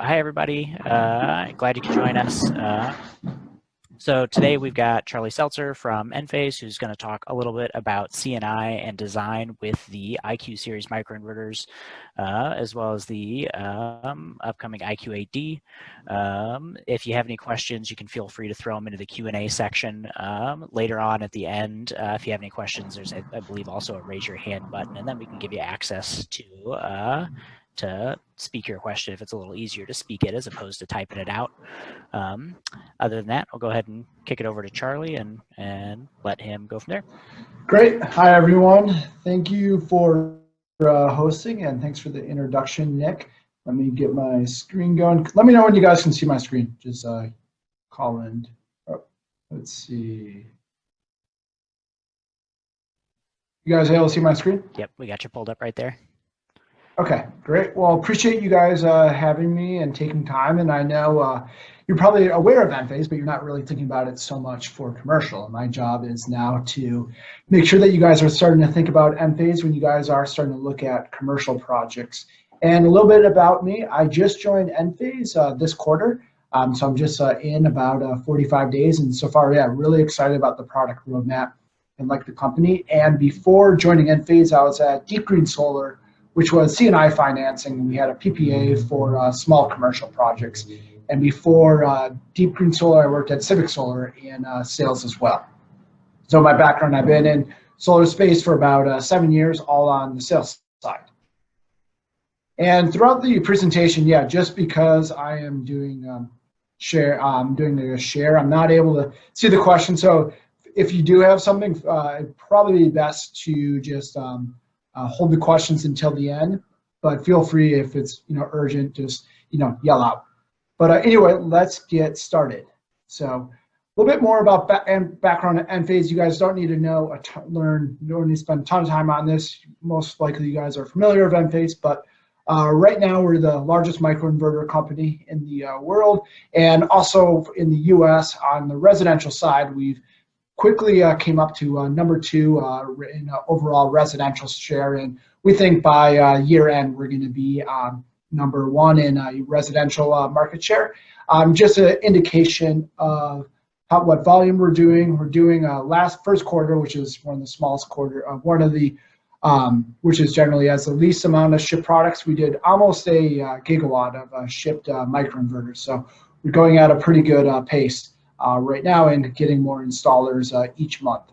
Hi, everybody. Glad you could join us. So today we've got Charlie Seltzer from Enphase, who's going to talk a little bit about C&I and design with the IQ series microinverters, as well as the upcoming IQ8D. If you have any questions, you can feel free to throw them into the Q&A section later on at the end. If you have any questions, there's, I believe, also a raise your hand button, and then we can give you access to speak your question if it's a little easier to speak it as opposed to typing it out. Other than that, I'll go ahead and kick it over to Charlie and let him go from there. Great. Hi, everyone. Thank you for hosting, and thanks for the introduction, Nick. Let me get my screen going. Let me know when you guys can see my screen. Just call in. Oh, let's see. You guys able to see my screen? Yep, we got you pulled up right there. Okay, great. Well, appreciate you guys having me and taking time. And I know you're probably aware of Enphase, but you're not really thinking about it so much for commercial. And my job is now to make sure that you guys are starting to think about Enphase when you guys are starting to look at commercial projects. And a little bit about me, I just joined Enphase this quarter. So I'm just in about 45 days. And so far, yeah, really excited about the product roadmap and like the company. And before joining Enphase, I was at Deep Green Solar, which was C&I financing. We had a PPA for small commercial projects. And before Deep Green Solar, I worked at Civic Solar in sales as well. So my background, I've been in solar space for about 7 years, all on the sales side. And throughout the presentation, yeah, just because I am doing the share, I'm not able to see the question. So if you do have something, it'd probably be best to just hold the questions until the end, but feel free if it's urgent, just yell out. But anyway, let's get started. So a little bit more about background at Enphase. You guys don't need to know don't need to spend a ton of time on this. Most likely you guys are familiar with Enphase, but right now we're the largest microinverter company in the world, and also in the U.S. on the residential side, we've quickly came up to number 2 in overall residential share, and we think by year end we're going to be number 1 in residential market share. Just an indication of what volume we're doing. We're doing first quarter, which is one of the smallest quarter, which is generally has the least amount of shipped products. We did almost a gigawatt of shipped microinverters, so we're going at a pretty good pace right now and getting more installers each month.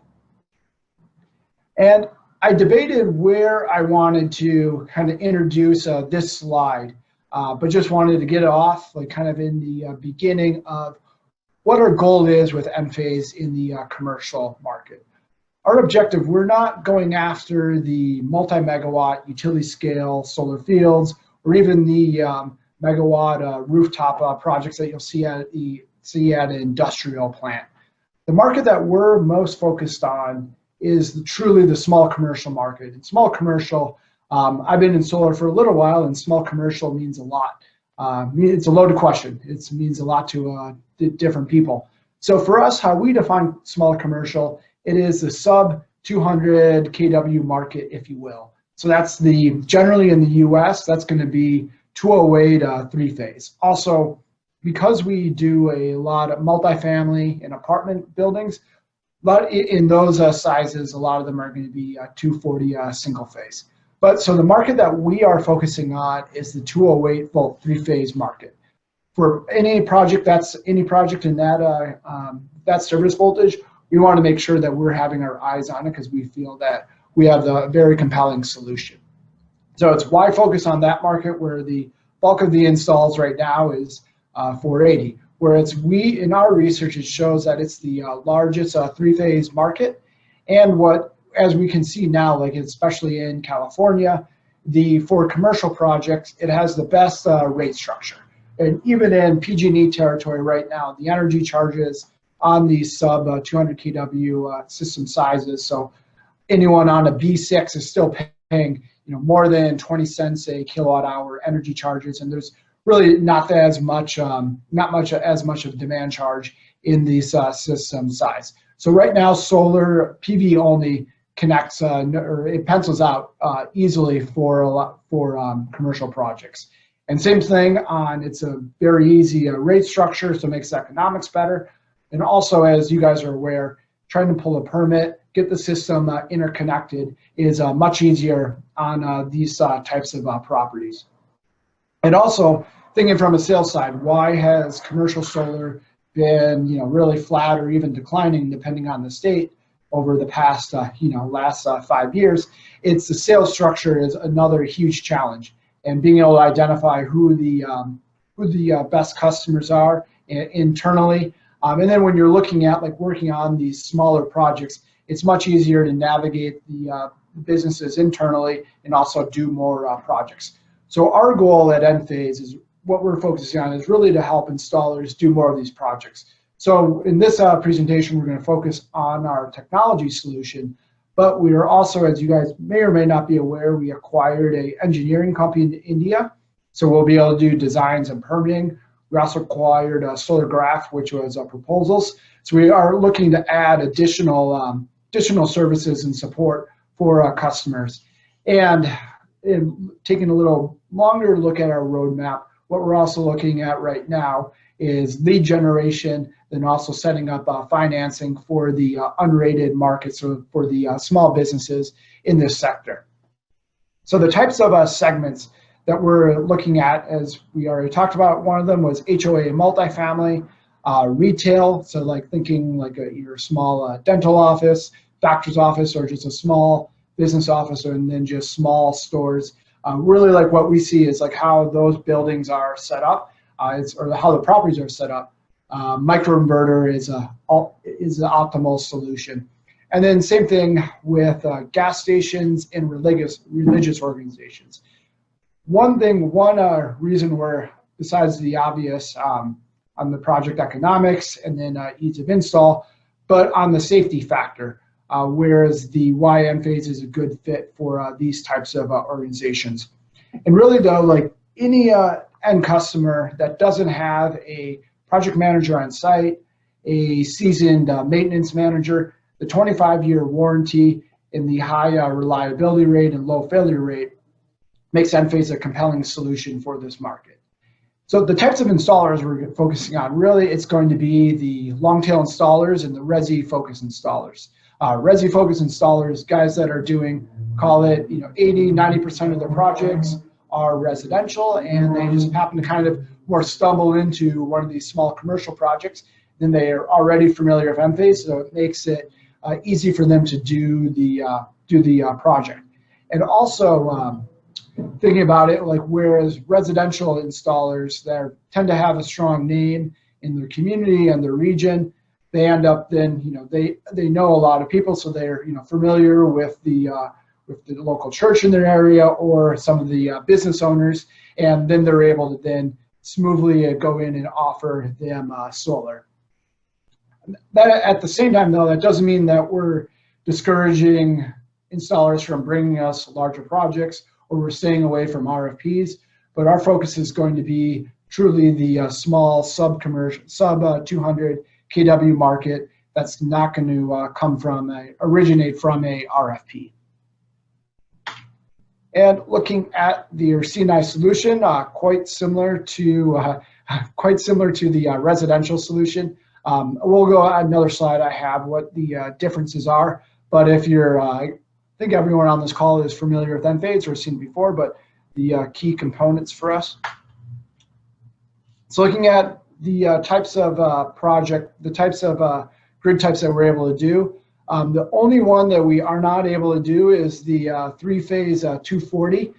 And I debated where I wanted to kind of introduce this slide, but just wanted to get it off like kind of in the beginning of what our goal is with Enphase in the commercial market. Our objective, we're not going after the multi-megawatt utility scale solar fields or even the megawatt rooftop projects that you'll see at an industrial plant. The market that we're most focused on is truly the small commercial market. In small commercial, I've been in solar for a little while, and small commercial means a lot. It's a loaded question. It means a lot to different people. So for us, how we define small commercial, it is the sub 200 kW market, if you will. So that's generally in the US, that's going to be 208 3-phase. Also, because we do a lot of multifamily and apartment buildings, but in those sizes, a lot of them are going to be 240 single phase. But so the market that we are focusing on is the 208 volt 3-phase market. For any project in that service voltage, we want to make sure that we're having our eyes on it because we feel that we have a very compelling solution. So it's why focus on that market where the bulk of the installs right now is 480, whereas in our research, it shows that it's the largest 3-phase market. And as we can see now, like especially in California, for commercial projects, it has the best rate structure. And even in PG&E territory right now, the energy charges on these sub 200 kW system sizes, so anyone on a B6 is still paying more than 20 cents a kilowatt hour energy charges, and there's really not as much of demand charge in these system size. So right now, solar PV only connects or it pencils out easily for commercial projects. And same thing on, it's a very easy rate structure, so it makes economics better. And also, as you guys are aware, trying to pull a permit, get the system interconnected is much easier on these types of properties. And also, thinking from a sales side, why has commercial solar been, really flat or even declining depending on the state over the past, last 5 years? It's the sales structure is another huge challenge, and being able to identify who the best customers are internally. And then when you're looking at working on these smaller projects, it's much easier to navigate the businesses internally and also do more projects. So our goal at Enphase is what we're focusing on is really to help installers do more of these projects. So in this presentation, we're going to focus on our technology solution, but we are also, as you guys may or may not be aware, we acquired an engineering company in India. So we'll be able to do designs and permitting. We also acquired Solar Graph, which was proposals. So we are looking to add additional services and support for customers. And in taking a little longer look at our roadmap, what we're also looking at right now is lead generation, and also setting up financing for the unrated markets, or for the small businesses in this sector. So the types of segments that we're looking at, as we already talked about, one of them was HOA and multifamily, retail, so thinking your small dental office, doctor's office, or just a small business office, and then just small stores. Really what we see is how those buildings are set up, or how the properties are set up. Microinverter is the optimal solution. And then same thing with gas stations and religious organizations. One reason we're, besides the obvious on the project economics and then ease of install, but on the safety factor, whereas the why Enphase is a good fit for these types of organizations. And really though, any end customer that doesn't have a project manager on site, a seasoned maintenance manager, the 25-year warranty and the high reliability rate and low failure rate makes Enphase a compelling solution for this market. So the types of installers we're focusing on, really it's going to be the long tail installers and the resi-focused installers. Resi-focused installers, guys that are doing, call it 80, 90% of their projects are residential, and they just happen to kind of more stumble into one of these small commercial projects, then they are already familiar with Enphase, so it makes it easy for them to do the project. And also thinking about it, whereas residential installers that tend to have a strong name in their community and their region, they end up then they know a lot of people, so they're familiar with the local church in their area or some of the business owners, and then they're able to then smoothly go in and offer them solar. That at the same time though, that doesn't mean that we're discouraging installers from bringing us larger projects, or we're staying away from RFPs, but our focus is going to be truly the small sub 200 kW market that's not going to originate from a RFP. And looking at the C&I solution, quite similar to the residential solution. We'll go at another slide. I have what the differences are, but if you're, I think everyone on this call is familiar with Enphase or seen it before, but the key components for us. So looking at the types of grid types that we're able to do. The only one that we are not able to do is the three-phase 240.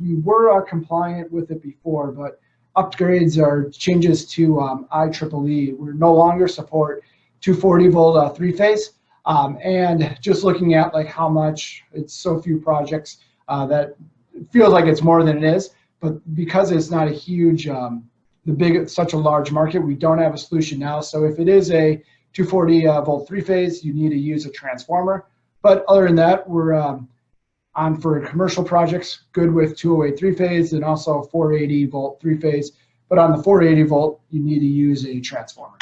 We were compliant with it before, but upgrades or changes to IEEE, we no longer support 240 volt three-phase. And just looking at how much, it's so few projects that it feels like it's more than it is, but because it's not a huge, such a large market, we don't have a solution now. So if it is a 240 volt three-phase, you need to use a transformer. But other than that, we're on for commercial projects, good with 208 three-phase and also 480 volt three-phase. But on the 480 volt, you need to use a transformer.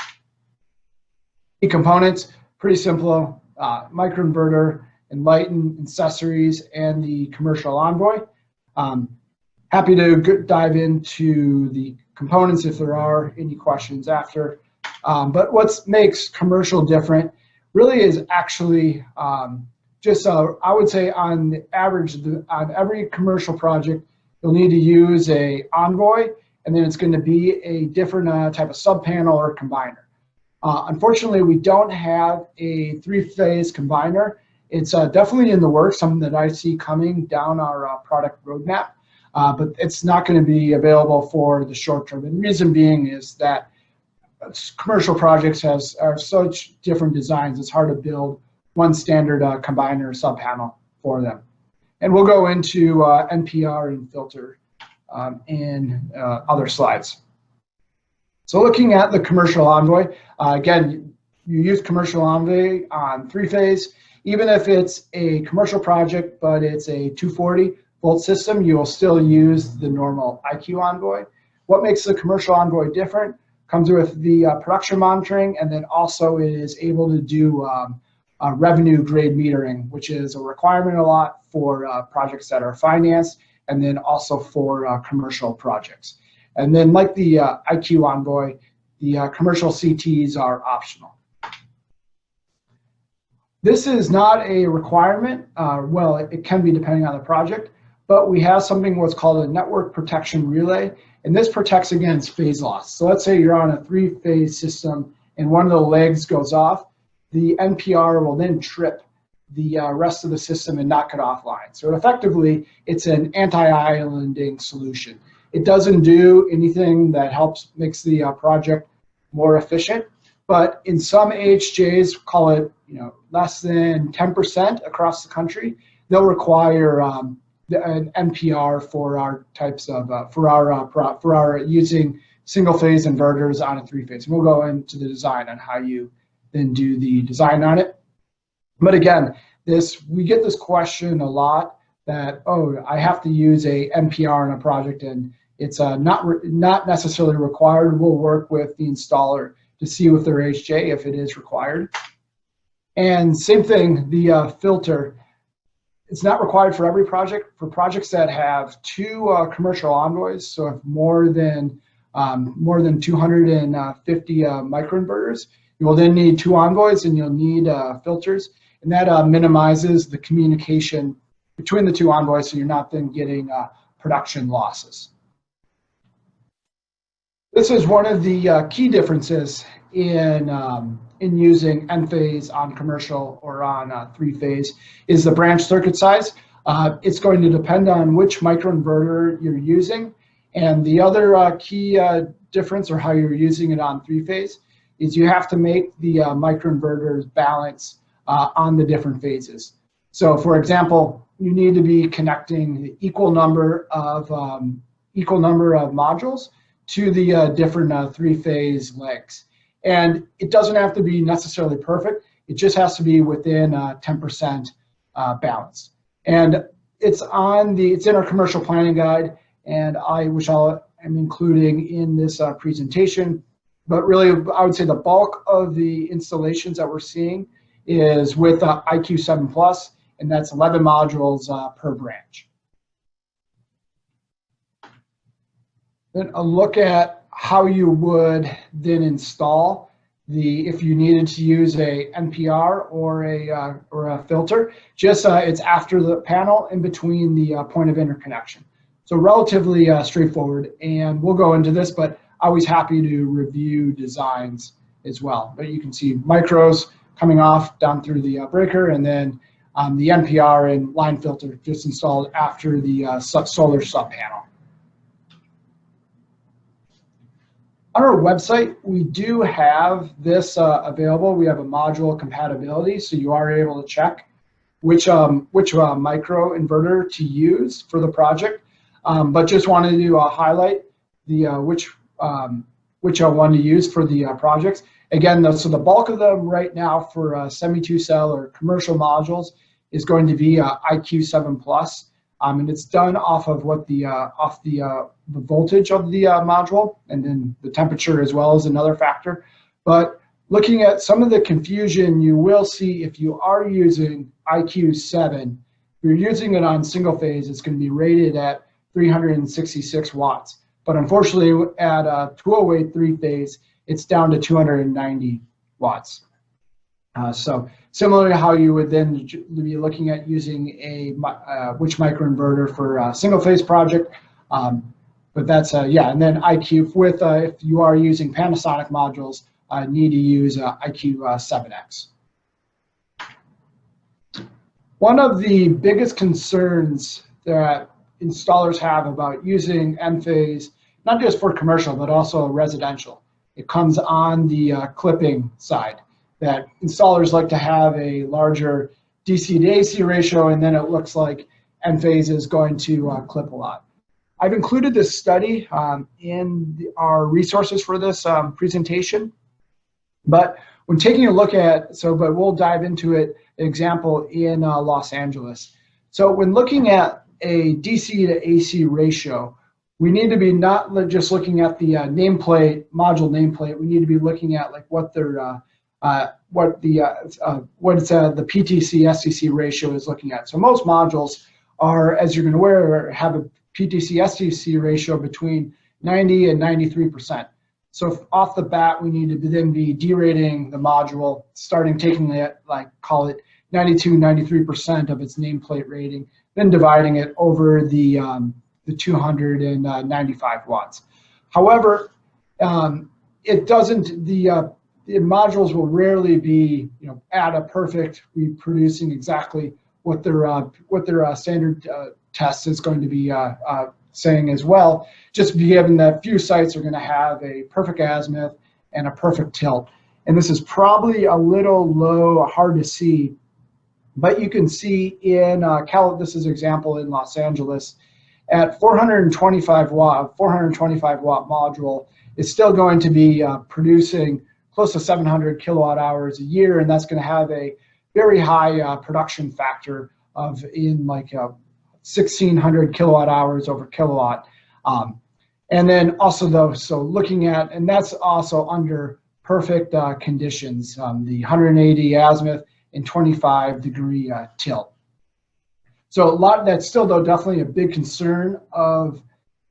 Key components, pretty simple, microinverter, Enlighten, accessories, and the commercial Envoy. Happy to dive into the components if there are any questions after. But what makes commercial different really is actually I would say on the average, on every commercial project, you'll need to use a Envoy, and then it's going to be a different type of sub-panel or combiner. Unfortunately, we don't have a three-phase combiner. It's definitely in the works, something that I see coming down our product roadmap, but it's not going to be available for the short term. And the reason being is that commercial projects are such different designs, it's hard to build one standard combiner sub-panel for them. And we'll go into NPR and filter in other slides. So looking at the commercial Envoy, again, you use commercial Envoy on three-phase. Even if it's a commercial project, but it's a 240 volt system, you will still use the normal IQ Envoy. What makes the commercial Envoy different comes with the production monitoring, and then also it is able to do revenue grade metering, which is a requirement a lot for projects that are financed, and then also for commercial projects. And then like the IQ Envoy, the commercial CTs are optional. This is not a requirement. Well, it can be depending on the project, but we have something what's called a network protection relay, and this protects against phase loss. So let's say you're on a three-phase system and one of the legs goes off, the NPR will then trip the rest of the system and knock it offline. So effectively, it's an anti-islanding solution. It doesn't do anything that makes the project more efficient, but in some AHJs, call it less than 10% across the country, they'll require an NPR for our types of for our using single-phase inverters on a three-phase. We'll go into the design on how you then do the design on it. But again, we get this question a lot that, oh, I have to use a NPR in a project and it's not necessarily required. We'll work with the installer to see with their HJ if it is required. And same thing, the filter, it's not required for every project. For projects that have two commercial Envoys, so if more than 250 microinverters, you will then need two Envoys and you'll need filters, and that minimizes the communication between the two Envoys, so you're not then getting production losses. This is one of the key differences in using Enphase on commercial or on three-phase is the branch circuit size. It's going to depend on which microinverter you're using, and the other key difference or how you're using it on three-phase is you have to make the microinverters balance on the different phases. So for example, you need to be connecting the equal number of modules to the different three-phase legs. And it doesn't have to be necessarily perfect. It just has to be within 10% balance. And it's in our commercial planning guide, and which I'm including in this presentation. But really, I would say the bulk of the installations that we're seeing is with IQ7 Plus, and that's 11 modules per branch. Then a look at how you would then install if you needed to use a NPR or a filter. Just it's after the panel in between the point of interconnection. So relatively straightforward, and we'll go into this, but always happy to review designs as well. But you can see micros coming off down through the breaker, and then the NPR and line filter just installed after the solar sub panel. On our website, we do have this available. We have a module compatibility, so you are able to check which microinverter to use for the project. But just wanted to highlight which one to use for the projects. Again, so the bulk of them right now for semi-2-cell or commercial modules is going to be IQ7 Plus. And it's done off of the voltage of the module, and then the temperature as well is another factor. But looking at some of the confusion you will see if you are using IQ7, if you're using it on single phase, it's going to be rated at 366 watts. But unfortunately, at 208 three-phase, it's down to 290 watts. So similar to how you would then be looking at using a which microinverter for a single-phase project. But that's, yeah, and then IQ with, if you are using Panasonic modules, need to use IQ 7X. One of the biggest concerns that installers have about using Enphase, not just for commercial, but also residential, it comes on the clipping side, that installers like to have a larger DC to AC ratio, and then it looks like Enphase is going to clip a lot. I've included this study in our resources for this presentation, but when taking a look at, but we'll dive into it, example in Los Angeles. So when looking at a DC to AC ratio, we need to be not just looking at the nameplate, module nameplate, we need to be looking at like what their what the PTC STC ratio is looking at. So most modules are, as you're going to aware, have a PTC STC ratio between 90 and 93%. So off the bat, we need to then be derating the module, taking it, like call it 92, 93% of its nameplate rating, then dividing it over the 295 watts. However, it doesn't, the modules will rarely be, at a perfect reproducing exactly what their standard test is going to be saying as well. Just given that few sites are going to have a perfect azimuth and a perfect tilt, and this is probably a little low, hard to see, but you can see in this is an example in Los Angeles at 425 watt module is still going to be producing close to 700 kilowatt hours a year, and that's going to have a very high production factor of in like 1,600 kilowatt hours over kilowatt. And then also though, so looking at, and that's also under perfect conditions, the 180 azimuth and 25-degree tilt. So that's still though definitely a big concern of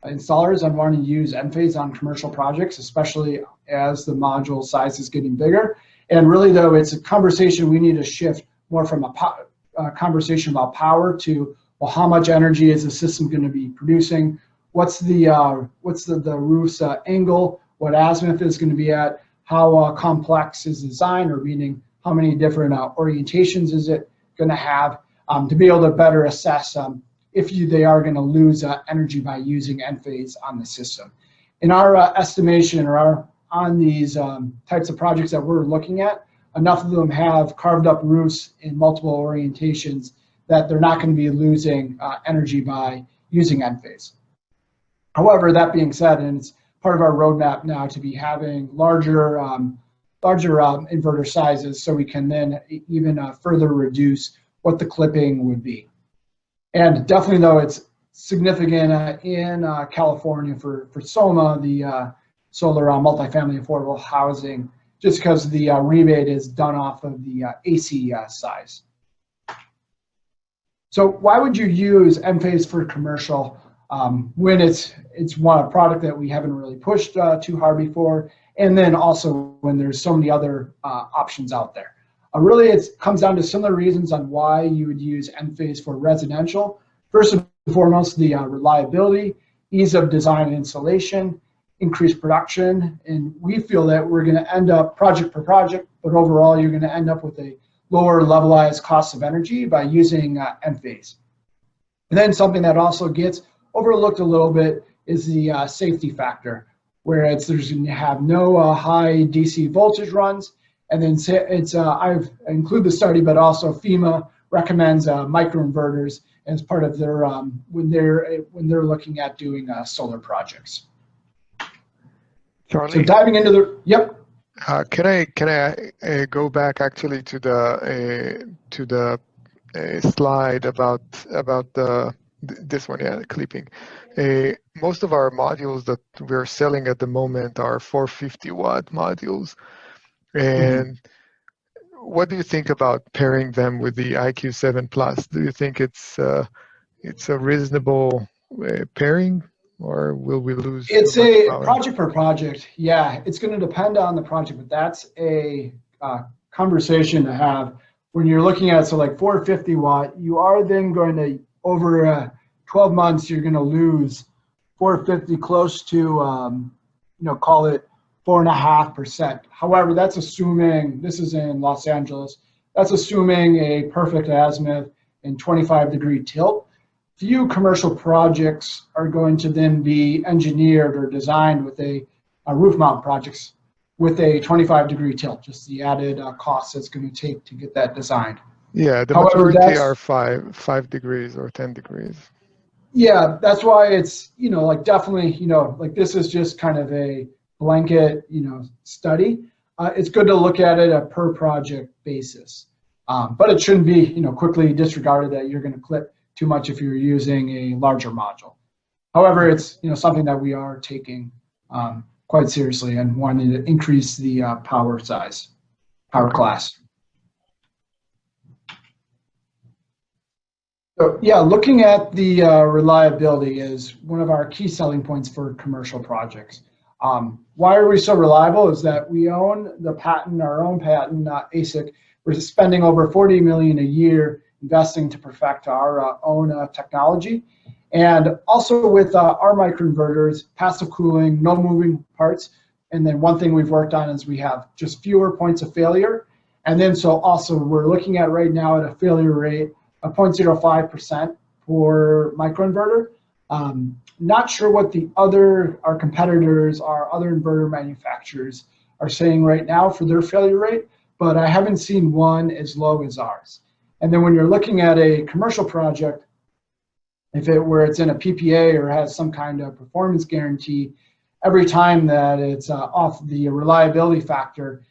installers on wanting to use Enphase on commercial projects, especially as the module size is getting bigger. And really though, it's a conversation we need to shift more from a conversation about power to, well, how much energy is the system going to be producing? What's the roof's angle? What azimuth is going to be at? How complex is the design, or meaning how many different orientations is it going to have, to be able to better assess if they are going to lose energy by using Enphase on the system. In our estimation, or on these types of projects that we're looking at, enough of them have carved up roofs in multiple orientations that they're not going to be losing energy by using Enphase. However, that being said, and it's part of our roadmap now to be having larger inverter sizes, so we can then even further reduce what the clipping would be. And definitely though, it's significant in California for SOMA, the solar multifamily affordable housing, just because the rebate is done off of the AC size. So why would you use Enphase for commercial when it's a product that we haven't really pushed too hard before, and then also when there's so many other options out there? Really, it comes down to similar reasons on why you would use Enphase for residential. First and foremost, the reliability, ease of design and installation, increased production, and we feel that we're going to end up project per project, but overall you're going to end up with a lower levelized cost of energy by using Enphase. And then something that also gets overlooked a little bit is the safety factor, where there's going to have no high DC voltage runs. And then I've included the study, but also FEMA recommends microinverters as part of their when they're looking at doing solar projects. Charlie, so diving into the can I go back actually to the slide about this one, yeah, clipping. Most of our modules that we're selling at the moment are 450 watt modules. And what do you think about pairing them with the IQ7 Plus? Do you think it's a reasonable pairing, or will we lose? It's too much a power? project per project. Yeah, it's going to depend on the project, but that's a conversation to have when you're looking at, so like 450 watt, you are then going to, over 12 months, you're going to lose 450 close to, you know, call it 4.5%. However, that's assuming, this is in Los Angeles, that's assuming a perfect azimuth and 25-degree tilt. Few commercial projects are going to then be engineered or designed with a roof mount projects with a 25-degree tilt, just the added cost it's going to take to get that designed. Yeah, the However, majority are 5 degrees or 10 degrees. Yeah, that's why it's, you know, like definitely, you know, like this is just kind of a blanket, you know, study. It's good to look at it a per project basis, but it shouldn't be, you know, quickly disregarded that you're going to clip too much if you're using a larger module. However, it's, you know, something that we are taking quite seriously and wanting to increase the power size, power class. So yeah, looking at the reliability is one of our key selling points for commercial projects. Why are we so reliable is that we own the patent, our own patent, ASIC. We're spending over $40 million a year investing to perfect our own technology. And also with our microinverters, passive cooling, no moving parts. And then one thing we've worked on is we have just fewer points of failure. And then so also we're looking at right now at a failure rate of 0.05% for microinverter. Not sure what our competitors, our other inverter manufacturers are saying right now for their failure rate, but I haven't seen one as low as ours. And then when you're looking at a commercial project, where it's in a PPA or has some kind of performance guarantee, every time that it's off, the reliability factor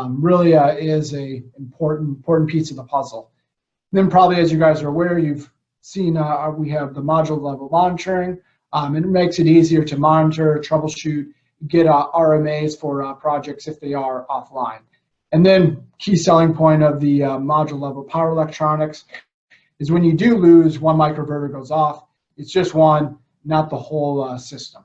really is a important piece of the puzzle. Then probably, as you guys are aware, you've seen we have the module level monitoring. It makes it easier to monitor, troubleshoot, get RMAs for projects if they are offline. And then key selling point of the module level power electronics is when you do lose one microinverter goes off, it's just one, not the whole system.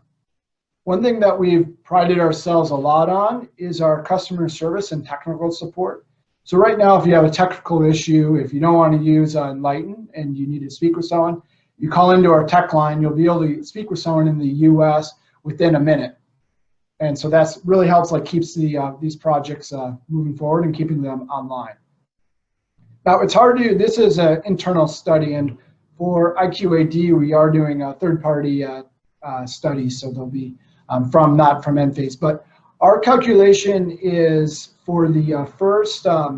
One thing that we've prided ourselves a lot on is our customer service and technical support. So right now, if you have a technical issue, if you don't want to use Enlighten and you need to speak with someone, you call into our tech line, you'll be able to speak with someone in the US within a minute. And so that's really helps, like keeps these projects moving forward and keeping them online. Now it's hard to, this is an internal study, and for IQAD, we are doing a third-party studies, so they'll be not from Enphase, but our calculation is for the first 1%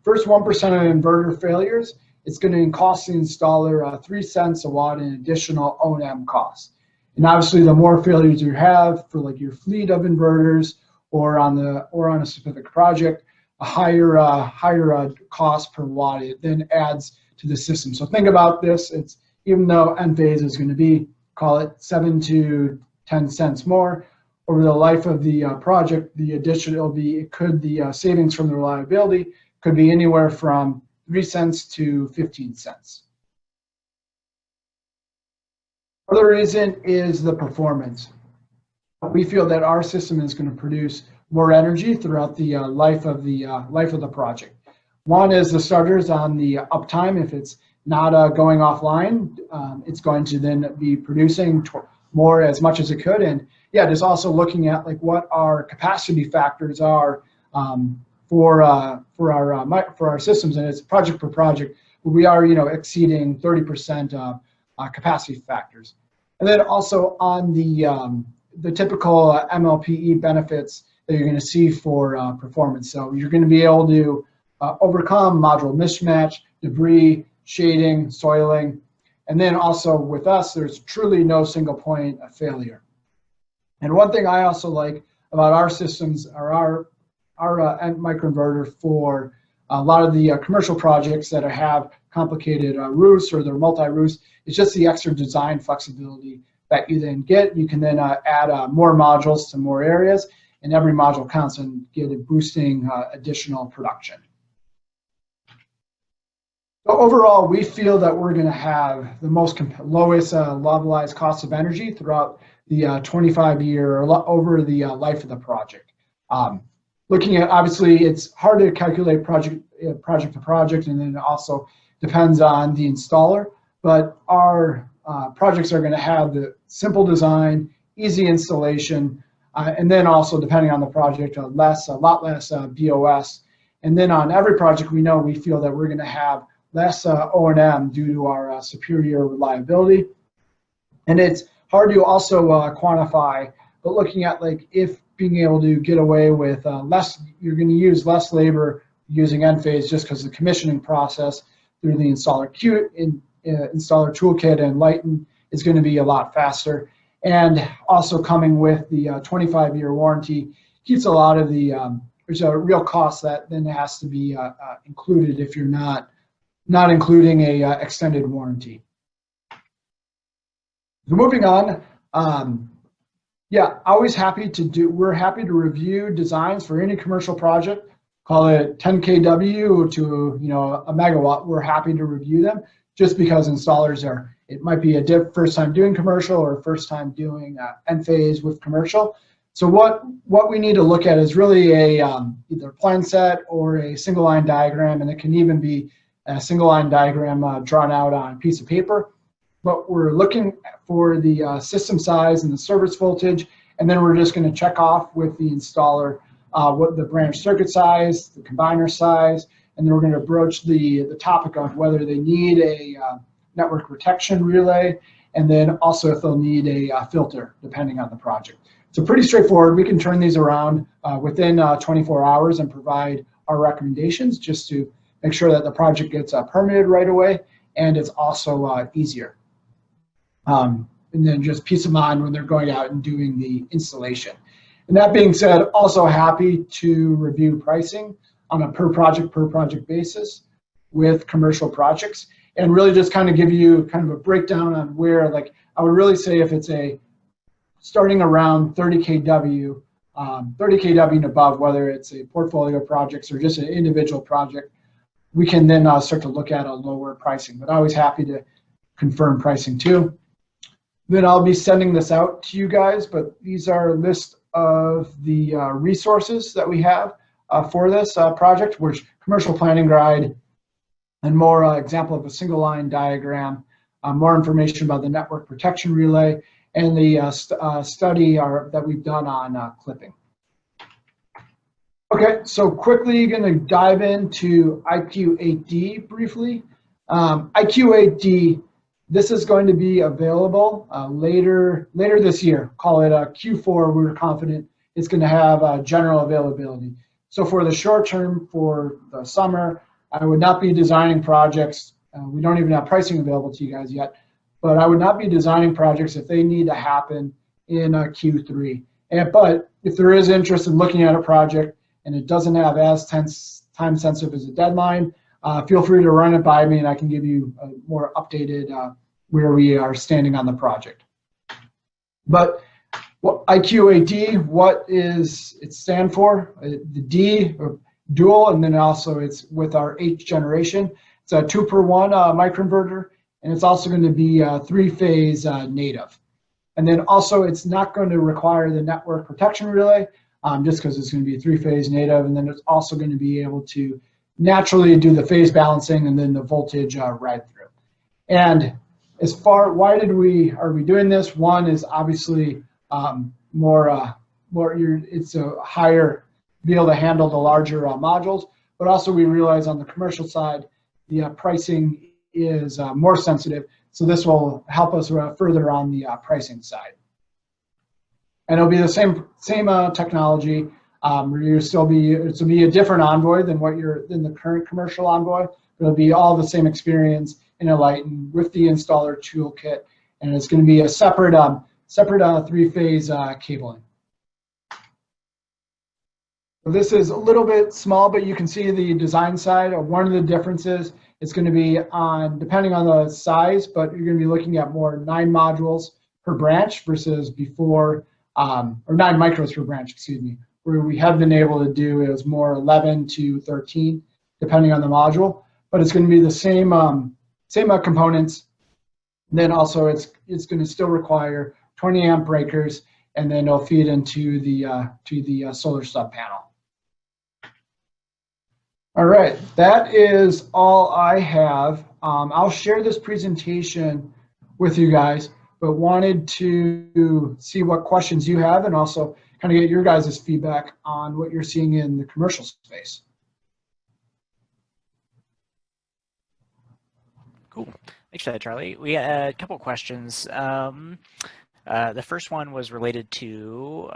of inverter failures, it's going to cost the installer 3 cents a watt in additional O&M costs. And obviously, the more failures you have for like your fleet of inverters or on a specific project, a higher cost per watt it then adds to the system. So think about this. It's even though Enphase is going to be, call it 7 to 10 cents more over the life of the project, the addition will be, the savings from the reliability could be anywhere from 3 cents to 15 cents. Another reason is the performance. We feel that our system is going to produce more energy throughout the life of the project. One is the starters on the uptime. If it's not going offline, it's going to then be producing more as much as it could. And yeah, just also looking at like what our capacity factors are for our systems, and it's project per project. We are exceeding 30% capacity factors. And then also on the typical MLPE benefits that you're going to see for performance. So you're going to be able to overcome module mismatch, debris, shading, soiling, and then also with us, there's truly no single point of failure. And one thing I also like about our systems are our microinverter for a lot of the commercial projects that have complicated roofs or they're multi-roofs. It's just the extra design flexibility that you then get. You can then add more modules to more areas, and every module counts and get it boosting additional production. So overall, we feel that we're going to have the lowest levelized cost of energy throughout the 25-year or over the life of the project. Looking at, obviously, it's hard to calculate project to project, and then it also depends on the installer. But our projects are going to have the simple design, easy installation, and then also, depending on the project, a lot less BOS. And then on every project, we feel that we're going to have less O&M due to our superior reliability. And it's hard to also quantify, but looking at like if being able to get away with you're going to use less labor using Enphase just because the commissioning process through the installer toolkit and Lighten is going to be a lot faster. And also coming with the 25-year warranty keeps a lot of the, there's a real cost that then has to be included if you're not including a extended warranty. So moving on, always happy to do. We're happy to review designs for any commercial project. Call it 10 kW to a megawatt. We're happy to review them just because installers it might be a first time doing commercial or first time doing Enphase with commercial. So what we need to look at is really either a plan set or a single line diagram, and it can even be a single line diagram drawn out on a piece of paper. But we're looking for the system size and the service voltage, and then we're just going to check off with the installer what the branch circuit size, the combiner size, and then we're going to broach the topic of whether they need a network protection relay, and then also if they'll need a filter, depending on the project. So pretty straightforward. We can turn these around within 24 hours and provide our recommendations just to make sure that the project gets permitted right away, and it's also easier. And then just peace of mind when they're going out and doing the installation. And that being said, also happy to review pricing on a per project basis with commercial projects, and really just kind of give you kind of a breakdown on where, like, I would really say if it's starting around 30 kW, 30 kW and above, whether it's a portfolio of projects or just an individual project, we can then start to look at a lower pricing. But always happy to confirm pricing too. Then I'll be sending this out to you guys, but these are a list of the resources that we have for this project, which commercial planning guide and more example of a single line diagram, more information about the network protection relay, and the study that we've done on clipping. Okay, so quickly going to dive into IQ8D briefly. IQ8D, this is going to be available later this year. Call it Q4. We're confident it's going to have general availability. So for the short term, for the summer, I would not be designing projects. We don't even have pricing available to you guys yet, but I would not be designing projects if they need to happen in Q3. But if there is interest in looking at a project and it doesn't have as time sensitive as a deadline, feel free to run it by me and I can give you a more updated where we are standing on the project. But IQ8D, what is it stand for? The D, dual, and then also it's with our 8th generation. It's a 2-per-1 microinverter, and it's also going to be 3-phase native. And then also it's not going to require the network protection relay, just because it's going to be a 3-phase native, and then it's also going to be able to naturally do the phase balancing and then the voltage ride through. And as far, are we doing this? One is obviously it's a higher, be able to handle the larger modules, but also we realize on the commercial side, the pricing is more sensitive. So this will help us further on the pricing side. And it'll be the same technology. It'll be a different Envoy than the current commercial Envoy, but it'll be all the same experience in Enlighten with the installer toolkit, and it's going to be a separate 3-phase cabling. So this is a little bit small, but you can see the design side. One of the differences is going to be depending on the size, but you're going to be looking at more 9 modules per branch versus before, or 9 micros per branch, excuse me, where we have been able to do is more 11 to 13, depending on the module. but it's going to be the same components. And then also it's going to still require 20 amp breakers, and then it'll feed into the solar sub panel. All right, that is all I have. I'll share this presentation with you guys, but wanted to see what questions you have and also kind of get your guys' feedback on what you're seeing in the commercial space. Cool. Thanks for that, Charlie. We had a couple questions. The first one was related to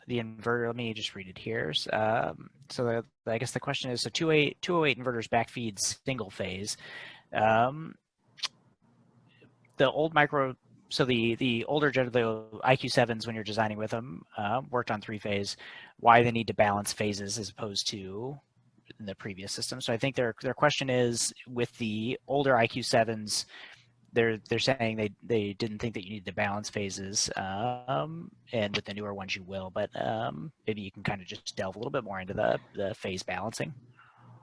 the inverter. Let me just read it here. I guess the question is, so 208 inverters backfeed single phase. The old the older the IQ7s, when you're designing with them, worked on 3-phase. Why they need to balance phases as opposed to in the previous system. So I think their question is, with the older IQ7s, they're saying they didn't think that you need to balance phases, and with the newer ones you will, but maybe you can kind of just delve a little bit more into the phase balancing.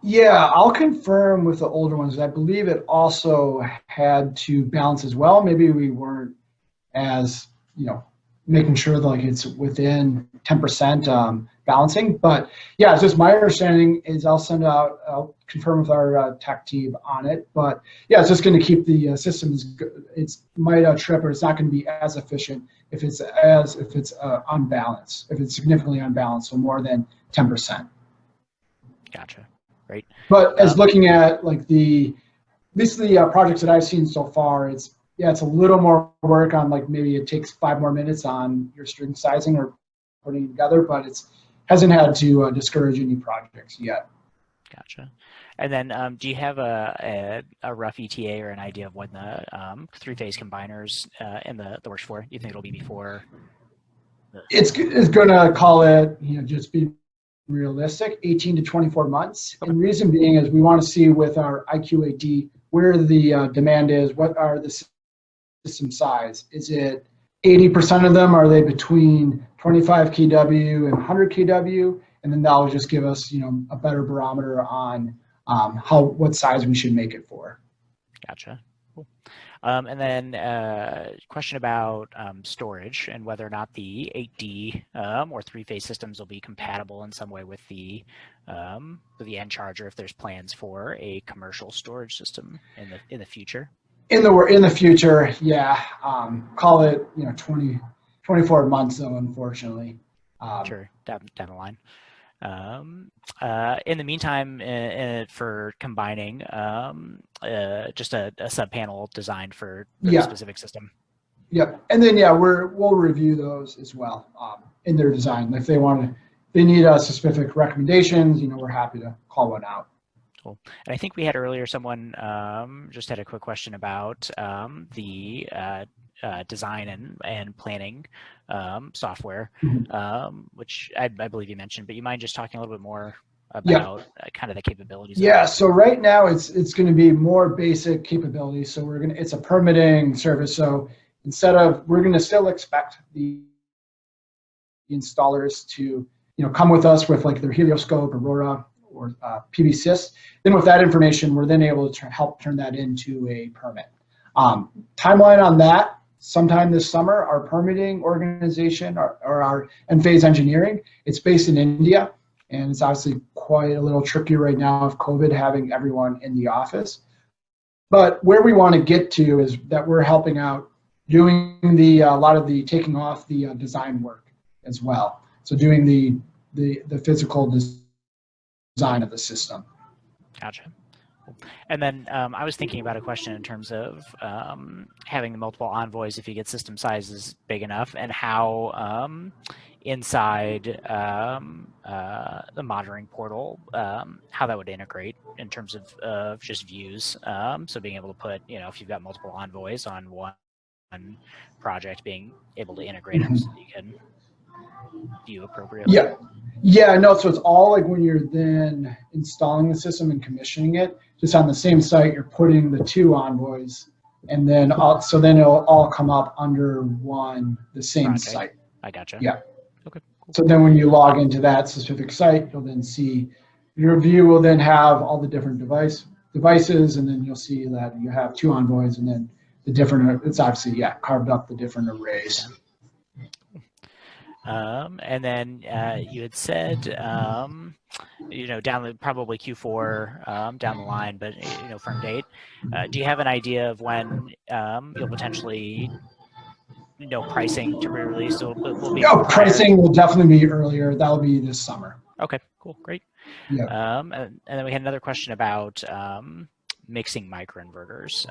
Yeah, I'll confirm with the older ones. I believe it also had to balance as well. Maybe we weren't as, making sure that like it's within 10% balancing. But yeah, it's just my understanding is I'll confirm with our tech team on it. But yeah, it's just going to keep the systems. It's might trip, or it's not going to be as efficient if it's unbalanced. If it's significantly unbalanced, so more than 10%. Gotcha. Great. But as looking at like at least the projects that I've seen so far, it's a little more work on, like maybe it takes 5 more minutes on your string sizing or putting it together, but it hasn't had to discourage any projects yet. Gotcha. And then do you have a rough ETA or an idea of when the 3-phase combiners and the works for? You think it'll be before? It's going to call it, just be realistic, 18 to 24 months. Okay. And the reason being is we want to see with our IQ8D where the demand is, what are the system size. Is it 80% of them? Are they between 25 kW and 100 kW? And then that will just give us, a better barometer on what size we should make it for. Gotcha. Cool. And then question about storage and whether or not the 8D or 3-phase systems will be compatible in some way with the end charger, if there's plans for a commercial storage system in the future. In the future, yeah. Call it 24 months though, unfortunately. Sure, down the line. In the meantime, for combining, just a sub panel designed for the specific system. Yep, and then we'll review those as well in their design. If they need specific recommendations, we're happy to call one out. Cool. And I think we had earlier someone just had a quick question about the design and planning software, which I believe you mentioned, but you mind just talking a little bit more about kind of the capabilities? Yeah, so right now it's going to be more basic capabilities. So it's a permitting service. So we're going to still expect the installers to come with us with like their helioscope, Aurora, or PV-SYS. Then with that information, we're then able to help turn that into a permit. Timeline on that, sometime this summer. Our permitting organization, or our Enphase engineering, it's based in India, and it's obviously quite a little tricky right now of COVID having everyone in the office. But where we want to get to is that we're helping out doing a lot of the taking off the design work as well. So doing the physical design of the system. Gotcha. And then I was thinking about a question in terms of having the multiple envoys if you get system sizes big enough, and how inside the monitoring portal, how that would integrate in terms of just views. So being able to put, if you've got multiple envoys on one project, being able to integrate them so that you can view appropriately. Yeah, no, so it's all like when you're then installing the system and commissioning it, just on the same site, you're putting the 2 envoys, and then it'll all come up under the same site. I gotcha. Yeah. Okay. Cool. So then when you log into that specific site, you'll then see your view will then have all the different device devices, and then you'll see that you have 2 envoys, and then the different, it's obviously, yeah, carved up the different arrays. And then you had said, you know, probably Q4 down the line, but you know, firm date. Do you have an idea of when you'll potentially, you know, pricing to be released? Will be Pricing will definitely be earlier. That'll be this summer. Okay, cool, great. Yeah. And then we had another question about mixing microinverters.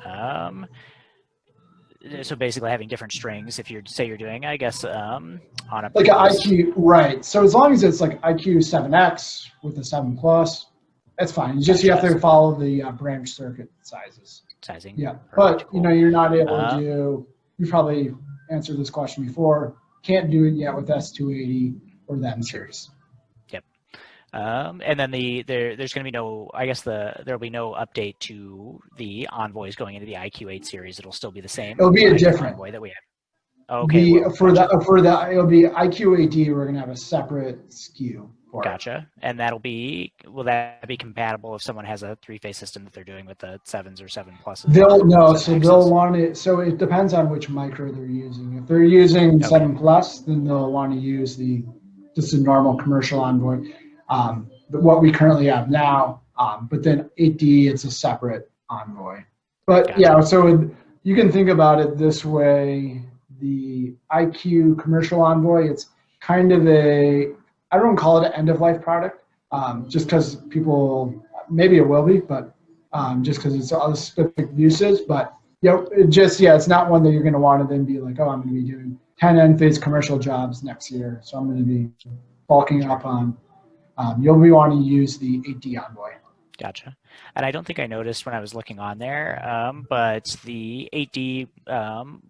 So basically having different strings, if you're doing, I guess, on a like an IQ, right? So as long as it's like IQ 7X with a 7 plus, that's fine. It's just you have to follow the branch circuit sizing. Yeah, Perfect, but cool. you know, you're not able to do. You probably answered this question before. Can't do it yet with S280 or the M series. And then there's going to be no, I guess there'll be no update to the envoys going into the IQ8 series. It'll still be the same. It'll be a different envoy that we have. Okay. For the it'll be IQ8D. We're going to have a separate SKU. Gotcha. And will that be compatible if someone has a 3-phase system that they're doing with the 7s or 7 pluses? They'll want it. So it depends on which micro they're using. If they're using 7 plus, then they'll want to use just a normal commercial envoy. What we currently have now, but then 8D, it's a separate envoy. But gotcha. Yeah, so you can think about it this way. The IQ commercial envoy, it's kind of I don't call it an end-of-life product, just because people, maybe it will be, but just because it's other specific uses. But you know, it's not one that you're going to want to then be like, oh, I'm going to be doing 10 Enphase commercial jobs next year, so I'm going to be bulking up on. You'll be wanting to use the 8D envoy. Gotcha. And I don't think I noticed when I was looking on there, but the 8D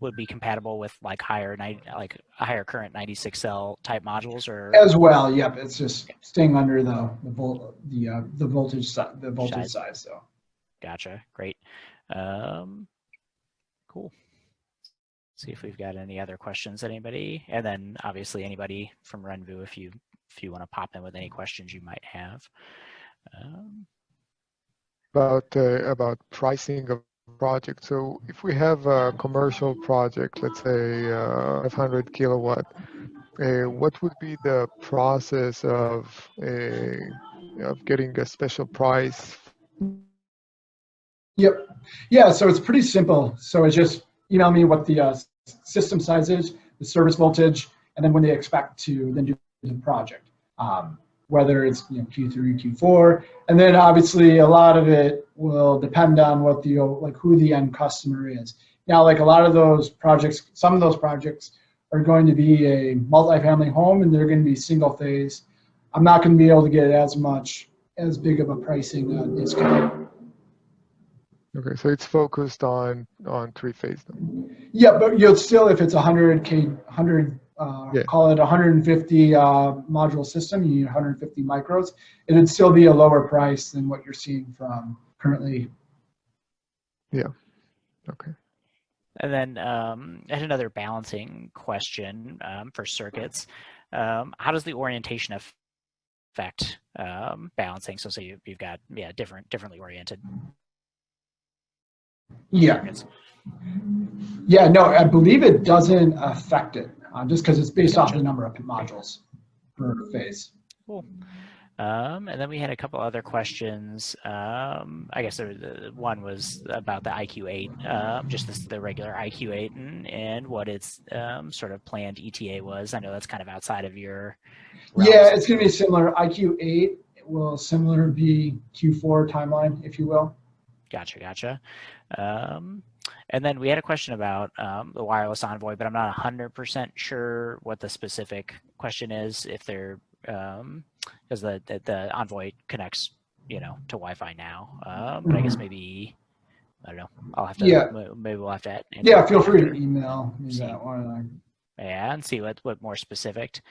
would be compatible with like a higher current 96L type modules, or as well. Yep, it's just staying under the voltage size. So. Gotcha. Great. Cool. See if we've got any other questions. Anybody, and then obviously anybody from RENVU if you want to pop in with any questions you might have. About pricing of project. So if we have a commercial project, let's say 500 kilowatt, what would be the process of getting a special price? Yep. Yeah. So it's pretty simple. So it's just email me what the system size is, the service voltage, and then when they expect to then do the project. Whether it's Q3, Q4, and then obviously a lot of it will depend on what who the end customer is. Now, like a lot of those projects, some of those projects are going to be a multifamily home, and they're going to be single phase. I'm not going to be able to get as big of a pricing discount. Okay, so it's focused on 3-phase. Yeah, but you'll still, if it's 100. Call it 150 module system, you need 150 micros. It'd still be a lower price than what you're seeing from currently. Yeah. Okay. And then I had another balancing question for circuits. How does the orientation affect balancing? So say you've got differently oriented. Yeah. Circuits. Yeah. No, I believe it doesn't affect it. Just because it's based off the number of modules per phase. Cool. And then we had a couple other questions. I guess one was about the IQ8, just the regular IQ8 and what its sort of planned ETA was. I know that's kind of outside of your realm. Yeah, it's going to be similar. IQ8 will be Q4 timeline, if you will. Gotcha. And then we had a question about the wireless envoy, but I'm not 100% sure what the specific question is. If they're because the envoy connects, to Wi-Fi now, but I guess maybe I don't know. I'll have to. Yeah. Maybe we'll have to. Yeah, feel free to email me that one. Yeah, and see what more specific.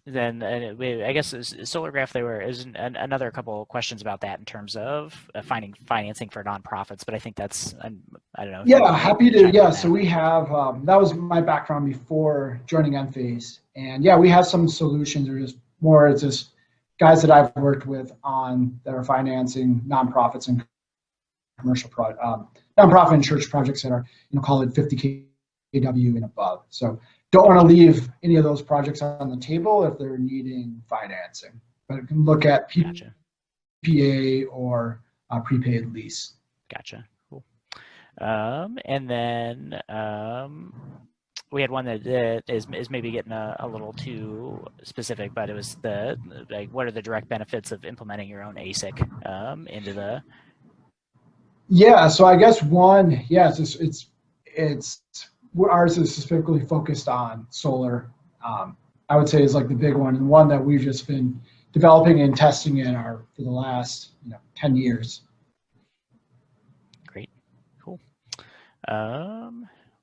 Then I guess Solargraph, is another couple of questions about that in terms of finding financing for nonprofits, but I think that's, I don't know. Yeah, happy to. Yeah, so we have, that was my background before joining Enphase. And yeah, we have some solutions, or just more, it's just guys that I've worked with on that are financing nonprofits and commercial nonprofit and church projects that are, call it 50 kW and above. So don't want to leave any of those projects on the table if they're needing financing, but you can look at PPA or prepaid lease. Gotcha. Cool. And then we had one that is maybe getting a little too specific, but it was what are the direct benefits of implementing your own ASIC into the? Yeah, so I guess one, yes, it's ours is specifically focused on solar. I would say is like the big one, and one that we've just been developing and testing for the last 10 years. Great, cool.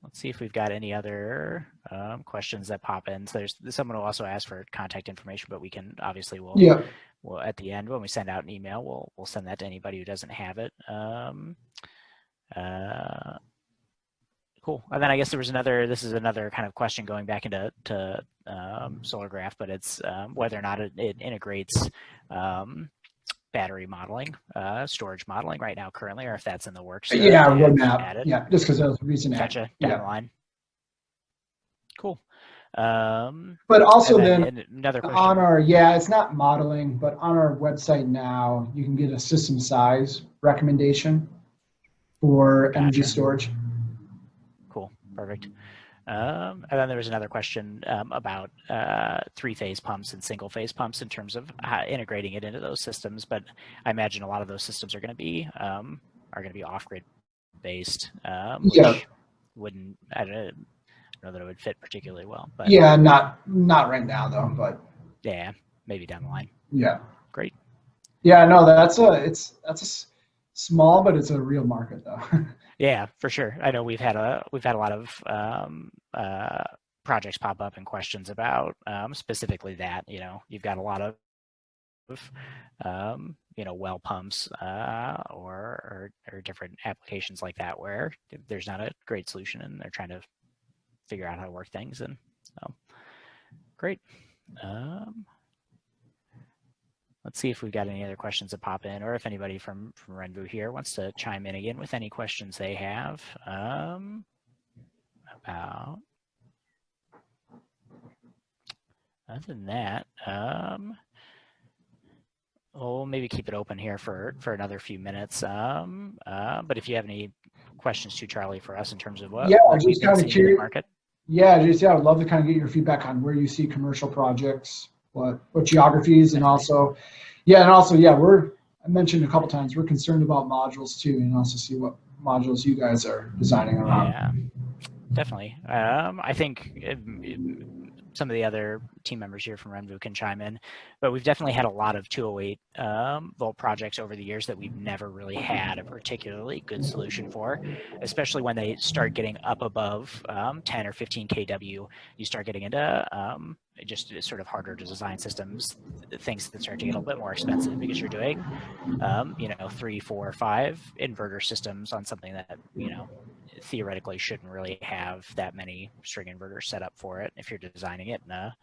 Let's see if we've got any other questions that pop in. So there's someone will also ask for contact information, but we can obviously we'll at the end when we send out an email, we'll send that to anybody who doesn't have it. Cool. And then I guess there was this is another kind of question going back into SolarGraph, but it's whether or not it integrates battery modeling, storage modeling right now currently, or if that's in the works. Yeah, roadmap. Yeah, just because that was a recent Gotcha, down the line. Cool. But also then another question. on it's not modeling, but on our website now, you can get a system size recommendation for energy storage. Cool, perfect. And then there was another question about three-phase pumps and single-phase pumps in terms of integrating it into those systems. But I imagine a lot of those systems are going to be off-grid based, which wouldn't. I don't know that it would fit particularly well. But yeah, not right now though. But yeah, maybe down the line. Yeah. Great. Yeah, no, that's a small, but it's a real market though. Yeah, for sure. I know we've had a lot of projects pop up and questions about specifically that. You've got a lot of well pumps or different applications like that where there's not a great solution and they're trying to figure out how to work things. And so, great. Let's see if we've got any other questions that pop in, or if anybody from RENVU here wants to chime in again with any questions they have about. Other than that, we'll maybe keep it open here for another few minutes. But if you have any questions too, Charlie, for us in terms of what we've been seeing in the market. Yeah, I would love to kind of get your feedback on where you see commercial projects, what geographies, and also, I mentioned a couple times, we're concerned about modules too, and also see what modules you guys are designing around. Yeah, definitely. I think some of the other team members here from RENVU can chime in, but we've definitely had a lot of 208 volt projects over the years that we've never really had a particularly good solution for, especially when they start getting up above 10 or 15 kW. You start getting into just sort of harder to design systems, things that start to get a little bit more expensive because you're doing 3, 4, 5 inverter systems on something that theoretically shouldn't really have that many string inverters set up for it if you're designing it in a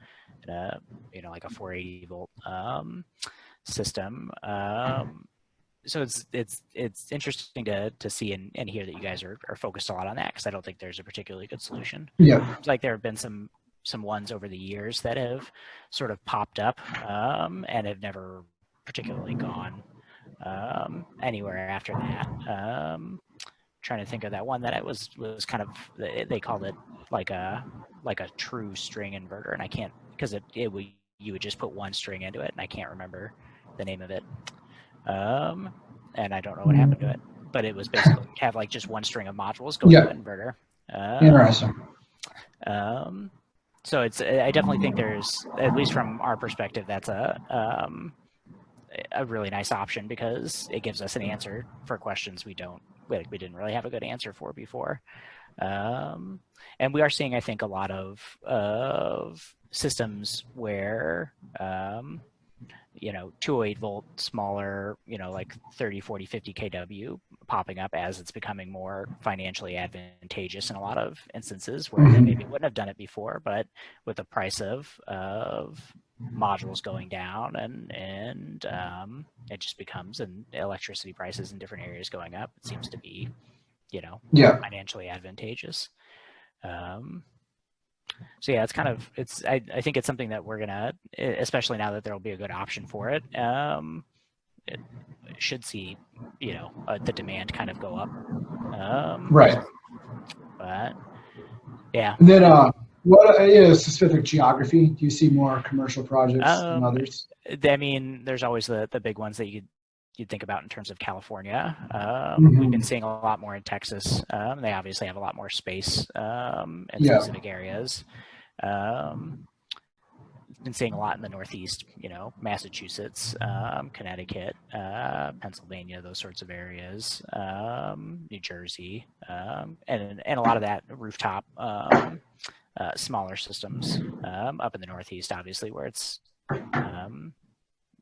like a 480 volt system. So it's interesting to see and hear that you guys are focused a lot on that, because I don't think there's a particularly good solution. Yeah, it's like there have been some ones over the years that have sort of popped up and have never particularly gone anywhere after that. Trying to think of that one that it was kind of, they called it like a true string inverter, and I can't, because you would just put one string into it, and I can't remember the name of it, and I don't know what happened to it, but it was basically have like just one string of modules going to an inverter. Interesting. So I definitely think there's, at least from our perspective, that's a really nice option, because it gives us an answer for questions we didn't really have a good answer for before. And we are seeing, I think, a lot of systems where 208 volt smaller, like 30, 40, 50 kW popping up as it's becoming more financially advantageous in a lot of instances where they maybe wouldn't have done it before, but with the price of modules going down, and it just becomes, and electricity prices in different areas going up, it seems to be, Yeah. financially advantageous. So yeah, I think it's something that we're gonna, especially now that there'll be a good option for it, it should see, the demand kind of go up. Right. But yeah. And then what is specific geography? Do you see more commercial projects than others? I mean, there's always the big ones that you'd think about in terms of California. We've been seeing a lot more in Texas. They obviously have a lot more space in specific areas. Been seeing a lot in the Northeast, Massachusetts, Connecticut, Pennsylvania, those sorts of areas, New Jersey, and a lot of that rooftop, smaller systems up in the Northeast, obviously, where it's,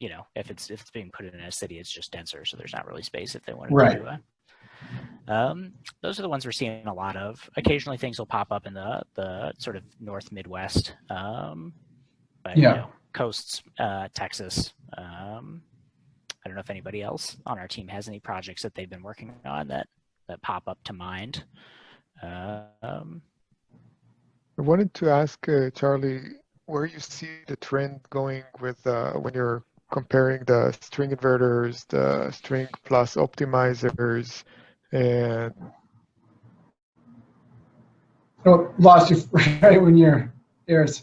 if it's being put in a city, it's just denser, so there's not really space if they wanted to do it. Those are the ones we're seeing a lot of. Occasionally, things will pop up in the sort of North Midwest. But coasts, Texas. I don't know if anybody else on our team has any projects that they've been working on that pop up to mind. I wanted to ask Charlie, where you see the trend going with when you're comparing the string inverters, the string plus optimizers, and Lost you right when you're there's.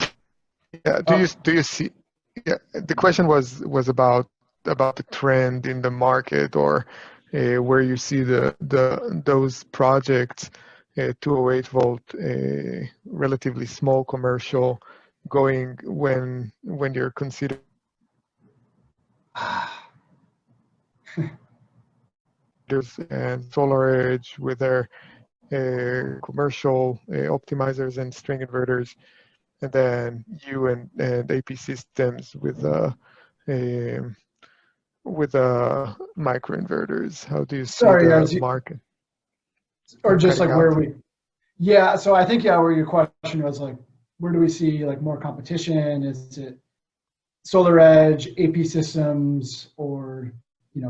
Yeah. Do you see? Yeah. The question was about the trend in the market, or where you see those projects, 208 volt, relatively small commercial, going when you're considering and SolarEdge with their commercial optimizers and string inverters. And then you and AP Systems with microinverters. How do you see the market? Or just like where we? Yeah. So I think where your question was like, where do we see like more competition? Is it SolarEdge, AP Systems, or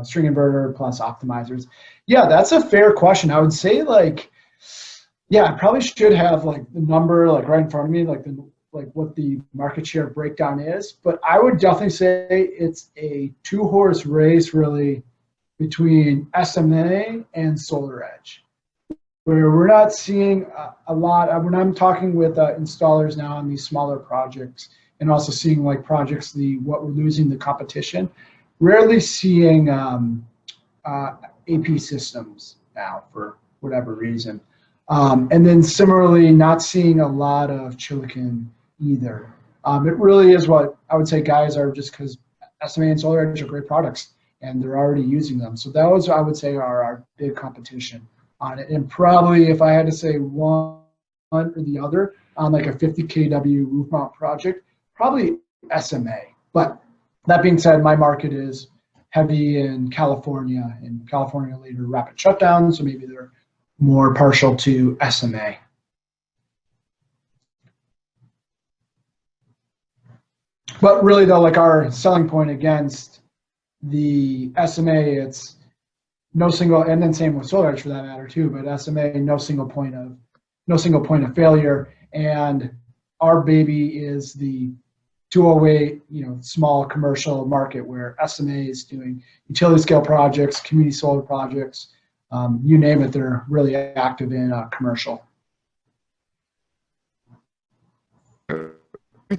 string inverter plus optimizers? Yeah, that's a fair question. I would say I probably should have like the number like right in front of me, like what the market share breakdown is, but I would definitely say it's a 2-horse race really between SMA and SolarEdge, where we're not seeing a lot. When I'm talking with installers now on these smaller projects and also seeing like projects, what we're losing the competition, rarely seeing AP Systems now for whatever reason. And then similarly, not seeing a lot of Chilicon either. It really is what I would say guys are, just because SMA and SolarEdge are great products and they're already using them. So those I would say are our big competition on it. And probably if I had to say one or the other on like a 50 kW roof mount project, probably SMA. But that being said, my market is heavy in California, and California later rapid shutdown, so maybe they're more partial to SMA. But really though, like our selling point against the SMA, it's no single, and then same with SolarEdge for that matter too, but SMA, no single point of failure. And our baby is the 208, small commercial market, where SMA is doing utility scale projects, community solar projects, you name it, they're really active in commercial.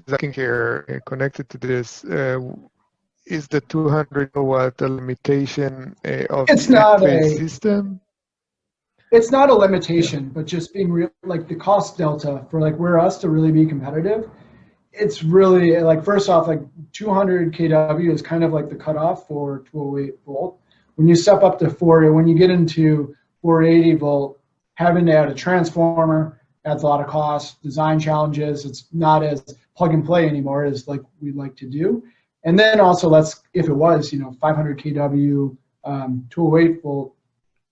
Asking here, connected to this, is the 200 kilowatt a limitation of it's not Enphase system? It's not a limitation, but just being real, like the cost delta for like where us to really be competitive, it's really like, first off, like 200 kW is kind of like the cutoff for 208 volt. When you step up to 40, when you get into 480 volt, having to add a transformer adds a lot of cost, design challenges. It's not as plug and play anymore as like we'd like to do. And then also, if it was 500 kW 208 volt,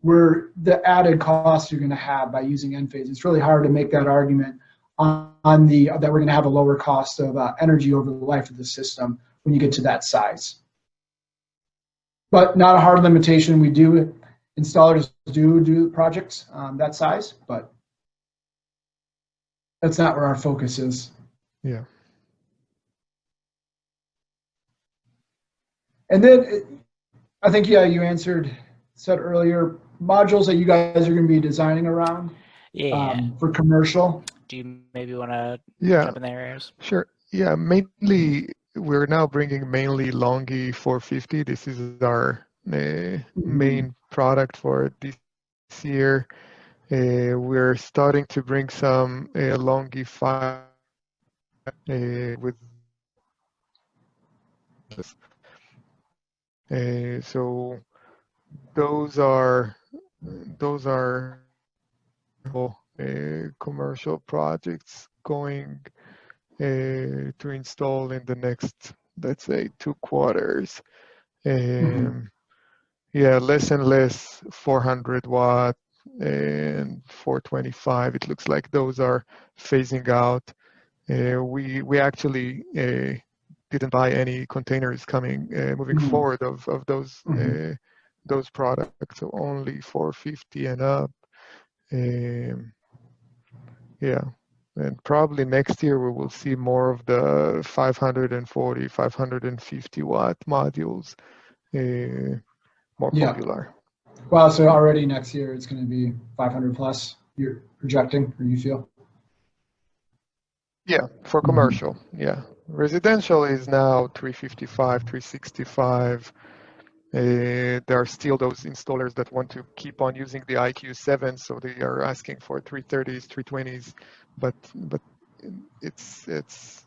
where the added costs you're going to have by using Enphase, it's really hard to make that argument on the that we're going to have a lower cost of energy over the life of the system when you get to that size. But not a hard limitation. We do, installers do projects that size, but that's not where our focus is. Yeah. And then I think, yeah, you said earlier, modules that you guys are going to be designing around for commercial. Do you maybe want to jump in there, Aries? Sure. Yeah, mainly we're now bringing mainly Longi 450. This is our main product for this year. We're starting to bring some Longi 5 with so those are commercial projects going to install in the next, let's say, 2 quarters. Yeah, less and less 400 watt and 425. It looks like those are phasing out. We actually didn't buy any containers moving forward of those products, so only 450 and up. Yeah, and probably next year we will see more of the 540, 550 watt modules more popular. Wow, so already next year it's going to be 500 plus, you're projecting, or you feel? Yeah, for commercial, yeah. Residential is now 355, 365. There are still those installers that want to keep on using the IQ7, so they are asking for 330s, 320s, but it's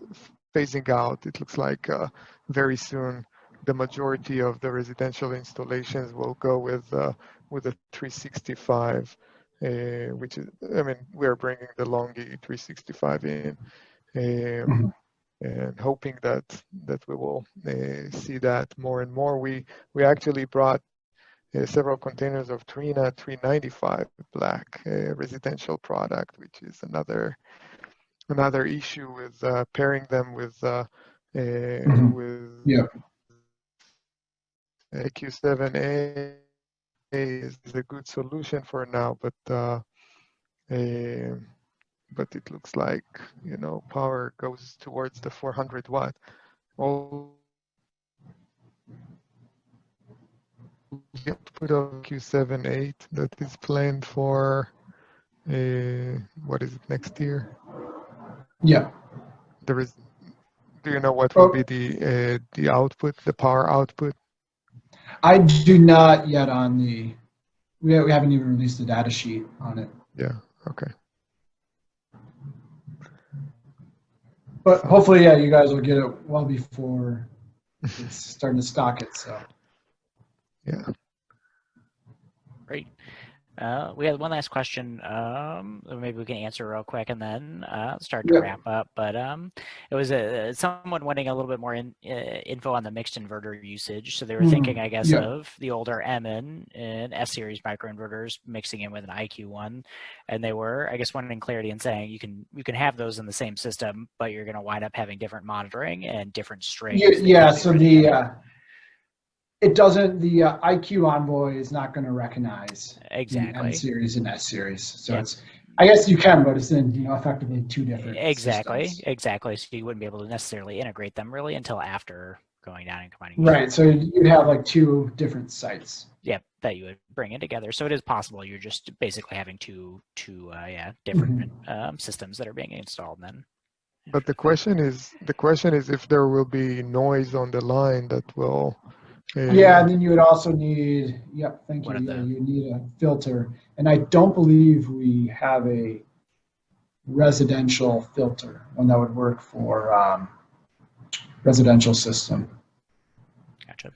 phasing out. It looks like very soon the majority of the residential installations will go with a 365, which is, I mean, we're bringing the Longi 365 in, and hoping that we will see that more and more. We actually brought several containers of Trina 395 black residential product, which is another issue with pairing them with AQ7A is a good solution for now, but it looks like, you know, power goes towards the 400 watt. All the output of Q7-8 that is planned for what is it, next year? Yeah. There is. Do you know what will be the output, the power output? I do not yet on the. We haven't even released the data sheet on it. Yeah. Okay. But hopefully, yeah, you guys will get it well before it's starting to stock it. So. Yeah. Great. We had one last question. Maybe we can answer real quick and then start to wrap up. But it was someone wanting a little bit more info on the mixed inverter usage. So they were thinking, I guess, of the older MN and S series microinverters mixing in with an IQ1, and they were, I guess, wanting clarity and saying you can have those in the same system, but you're going to wind up having different monitoring and different strings. Yeah. So it doesn't. The IQ Envoy is not going to recognize exactly the M series and S series. So it's, I guess you can, but it's in effectively two different systems. Exactly. So you wouldn't be able to necessarily integrate them really until after going down and combining. Right. So you'd have like two different sites. Yep, that you would bring it together. So it is possible you're just basically having two different systems that are being installed then. But the question is if there will be noise on the line that will. Yeah, and then you would also need, thank you. Yeah, you need a filter. And I don't believe we have a residential filter, one that would work for residential system. Gotcha.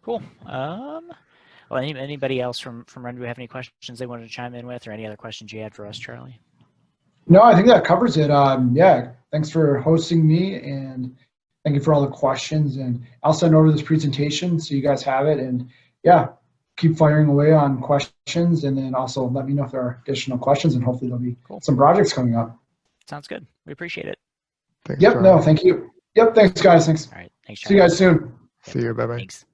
Cool. Well, anybody else from RENVU have any questions they wanted to chime in with, or any other questions you had for us, Charlie? No, I think that covers it. Yeah, thanks for hosting me, and thank you for all the questions. And I'll send over this presentation so you guys have it. And yeah, keep firing away on questions, and then also let me know if there are additional questions, and hopefully there'll be some projects coming up. Sounds good. We appreciate it. Thanks, Yep. Charlie. No, thank you. Yep. Thanks, guys. Thanks. All right. Thanks, See you guys soon. See you. Bye-bye. Thanks.